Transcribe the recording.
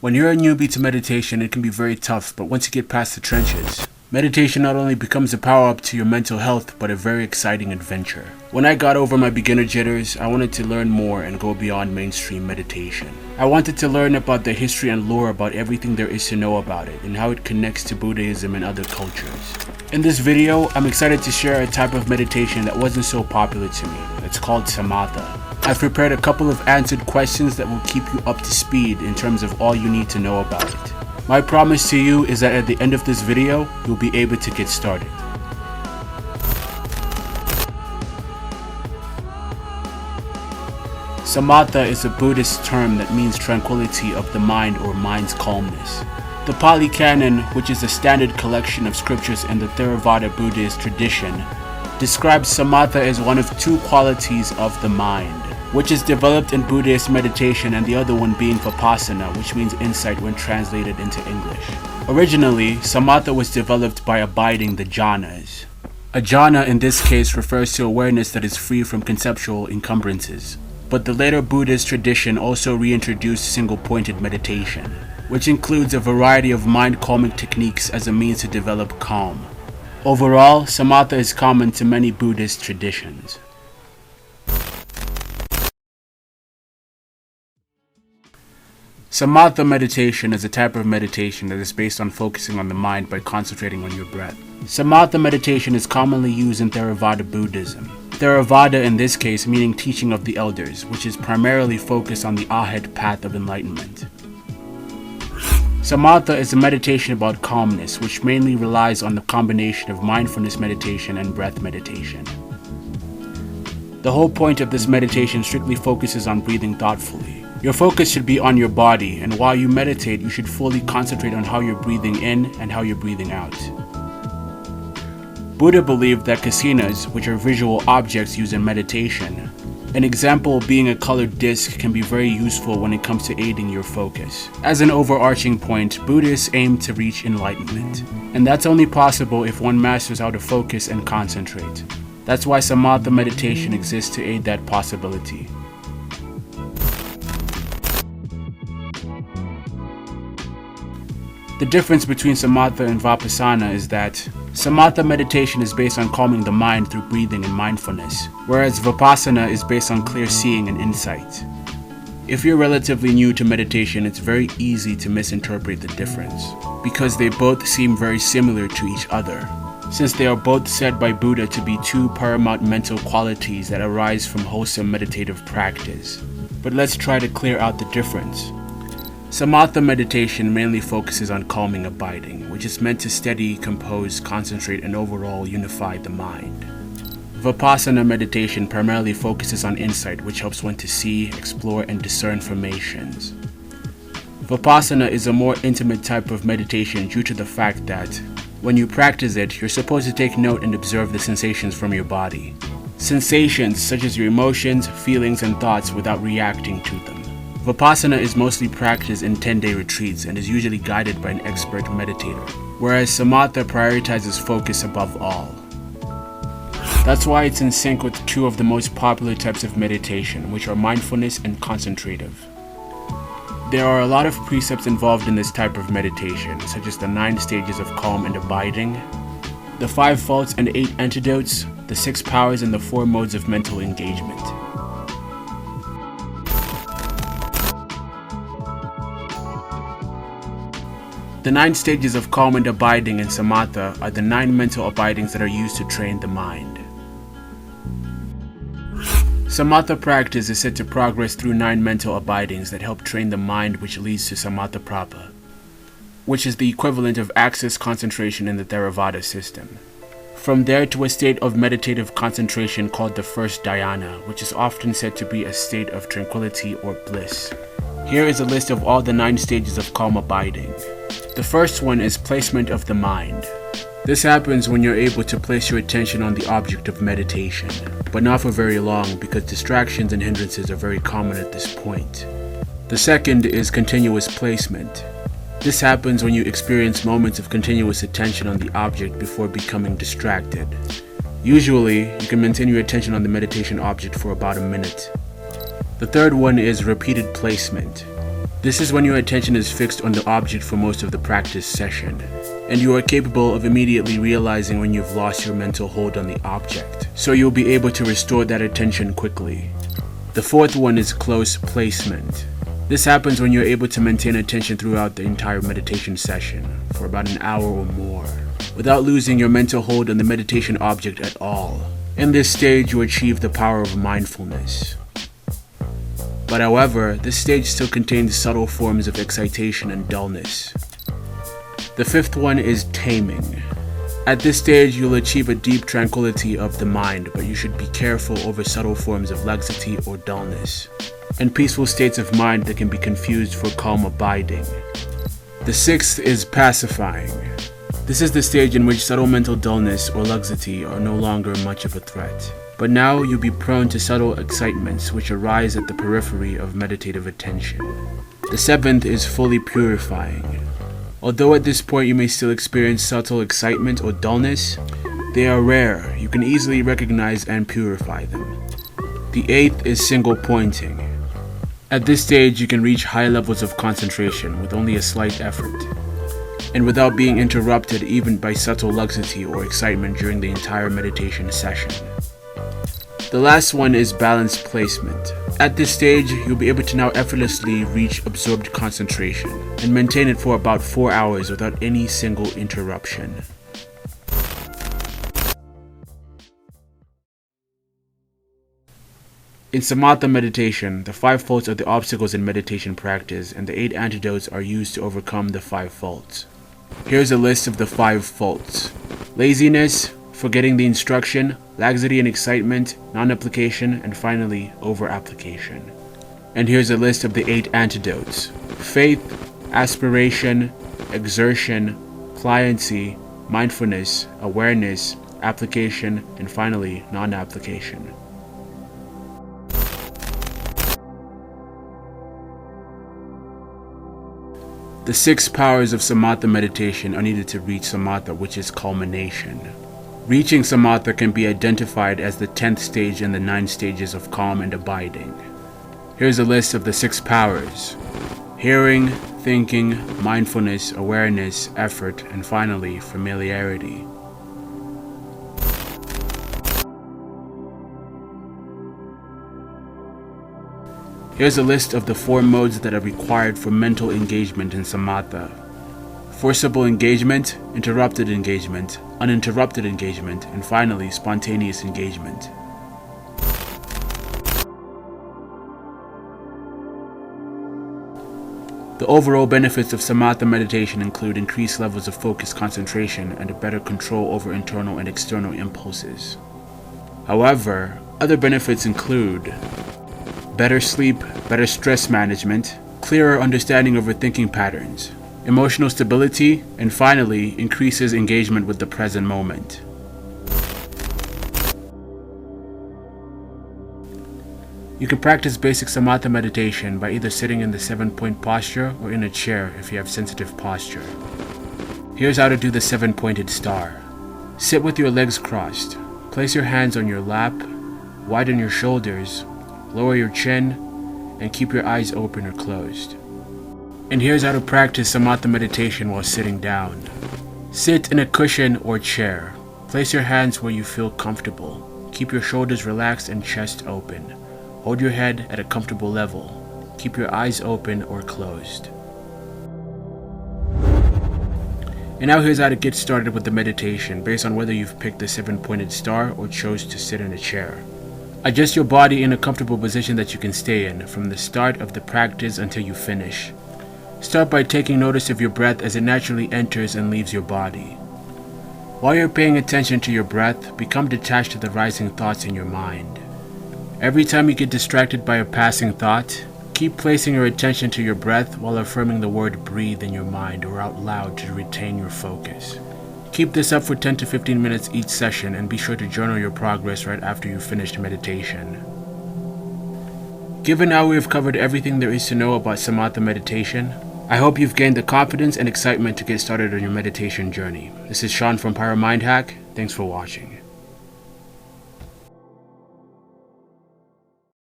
When you're a newbie to meditation, it can be very tough, but once you get past the trenches, meditation not only becomes a power-up to your mental health, but a very exciting adventure. When I got over my beginner jitters, I wanted to learn more and go beyond mainstream meditation. I wanted to learn about the history and lore about everything there is to know about it, and how it connects to Buddhism and other cultures. In this video, I'm excited to share a type of meditation that wasn't so popular to me. It's called Samatha. I've prepared a couple of answered questions that will keep you up to speed in terms of all you need to know about it. My promise to you is that at the end of this video, you'll be able to get started. Samatha is a Buddhist term that means tranquility of the mind or mind's calmness. The Pali Canon, which is a standard collection of scriptures in the Theravada Buddhist tradition, describes Samatha as one of two qualities of the mind, which is developed in Buddhist meditation, and the other one being Vipassana, which means insight when translated into English. Originally, Samatha was developed by abiding the jhanas. A jhana in this case refers to awareness that is free from conceptual encumbrances. But the later Buddhist tradition also reintroduced single-pointed meditation, which includes a variety of mind-calming techniques as a means to develop calm. Overall, Samatha is common to many Buddhist traditions. Samatha meditation is a type of meditation that is based on focusing on the mind by concentrating on your breath. Samatha meditation is commonly used in Theravada Buddhism. Theravada in this case meaning teaching of the elders, which is primarily focused on the Arhat path of enlightenment. Samatha is a meditation about calmness, which mainly relies on the combination of mindfulness meditation and breath meditation. The whole point of this meditation strictly focuses on breathing thoughtfully. Your focus should be on your body, and while you meditate, you should fully concentrate on how you're breathing in and how you're breathing out. Buddha believed that kasinas, which are visual objects used in meditation, an example being a colored disc, can be very useful when it comes to aiding your focus. As an overarching point, Buddhists aim to reach enlightenment, and that's only possible if one masters how to focus and concentrate. That's why Samatha meditation exists to aid that possibility. The difference between Samatha and Vipassana is that Samatha meditation is based on calming the mind through breathing and mindfulness, whereas Vipassana is based on clear seeing and insight. If you're relatively new to meditation, it's very easy to misinterpret the difference, because they both seem very similar to each other, since they are both said by Buddha to be two paramount mental qualities that arise from wholesome meditative practice. But let's try to clear out the difference. Samatha meditation mainly focuses on calming abiding, which is meant to steady, compose, concentrate, and overall unify the mind. Vipassana meditation primarily focuses on insight, which helps one to see, explore, and discern formations. Vipassana is a more intimate type of meditation due to the fact that, when you practice it, you're supposed to take note and observe the sensations from your body. Sensations such as your emotions, feelings, and thoughts without reacting to them. Vipassana is mostly practiced in 10-day retreats and is usually guided by an expert meditator, whereas Samatha prioritizes focus above all. That's why it's in sync with two of the most popular types of meditation, which are mindfulness and concentrative. There are a lot of precepts involved in this type of meditation, such as the 9 stages of calm and abiding, the 5 faults and 8 antidotes, the 6 powers, and the 4 modes of mental engagement. The 9 stages of calm and abiding in Samatha are the 9 mental abidings that are used to train the mind. Samatha practice is said to progress through 9 mental abidings that help train the mind, which leads to Samatha Prapa, which is the equivalent of access concentration in the Theravada system. From there to a state of meditative concentration called the first dhyana, which is often said to be a state of tranquility or bliss. Here is a list of all the 9 stages of calm abiding. The first one is placement of the mind. This happens when you're able to place your attention on the object of meditation, but not for very long because distractions and hindrances are very common at this point. The second is continuous placement. This happens when you experience moments of continuous attention on the object before becoming distracted. Usually, you can maintain your attention on the meditation object for about a minute. The third one is repeated placement. This is when your attention is fixed on the object for most of the practice session, and you are capable of immediately realizing when you've lost your mental hold on the object, so you'll be able to restore that attention quickly. The fourth one is close placement. This happens when you're able to maintain attention throughout the entire meditation session, for about an hour or more, without losing your mental hold on the meditation object at all. In this stage, you achieve the power of mindfulness. But however, this stage still contains subtle forms of excitation and dullness. The fifth one is taming. At this stage, you'll achieve a deep tranquility of the mind, but you should be careful over subtle forms of laxity or dullness, and peaceful states of mind that can be confused for calm abiding. The sixth is pacifying. This is the stage in which subtle mental dullness or laxity are no longer much of a threat. But now you'll be prone to subtle excitements which arise at the periphery of meditative attention. The seventh is fully purifying. Although at this point you may still experience subtle excitement or dullness, they are rare. You can easily recognize and purify them. The eighth is single pointing. At this stage you can reach high levels of concentration with only a slight effort, and without being interrupted even by subtle laxity or excitement during the entire meditation session. The last one is balanced placement. At this stage, you'll be able to now effortlessly reach absorbed concentration and maintain it for about 4 hours without any single interruption. In Samatha meditation, the 5 faults are the obstacles in meditation practice, and the 8 antidotes are used to overcome the 5 faults. Here's a list of the 5 faults: laziness, forgetting the instruction, laxity and excitement, non-application, and finally, over-application. And here's a list of the 8 antidotes: faith, aspiration, exertion, pliancy, mindfulness, awareness, application, and finally, non-application. The 6 powers of Samatha meditation are needed to reach Samatha, which is culmination. Reaching Samatha can be identified as the 10th stage in the 9 stages of calm and abiding. Here's a list of the 6 powers: hearing, thinking, mindfulness, awareness, effort, and finally, familiarity. Here's a list of the 4 modes that are required for mental engagement in Samatha: forcible engagement, interrupted engagement, uninterrupted engagement, and finally, spontaneous engagement. The overall benefits of Samatha meditation include increased levels of focus, concentration, and a better control over internal and external impulses. However, other benefits include better sleep, better stress management, clearer understanding over thinking patterns, emotional stability, and finally, increases engagement with the present moment. You can practice basic Samatha meditation by either sitting in the 7-point posture or in a chair if you have sensitive posture. Here's how to do the 7-pointed star. Sit with your legs crossed. Place your hands on your lap, widen your shoulders, lower your chin, and keep your eyes open or closed. And here's how to practice Samatha meditation while sitting down. Sit in a cushion or chair. Place your hands where you feel comfortable. Keep your shoulders relaxed and chest open. Hold your head at a comfortable level. Keep your eyes open or closed. And now here's how to get started with the meditation based on whether you've picked the 7-pointed star or chose to sit in a chair. Adjust your body in a comfortable position that you can stay in from the start of the practice until you finish. Start by taking notice of your breath as it naturally enters and leaves your body. While you're paying attention to your breath, become detached to the rising thoughts in your mind. Every time you get distracted by a passing thought, keep placing your attention to your breath while affirming the word breathe in your mind or out loud to retain your focus. Keep this up for 10 to 15 minutes each session and be sure to journal your progress right after you've finished meditation. Given how we have covered everything there is to know about Samatha meditation, I hope you've gained the confidence and excitement to get started on your meditation journey. This is Sean from Pyro Mind Hack. Thanks for watching.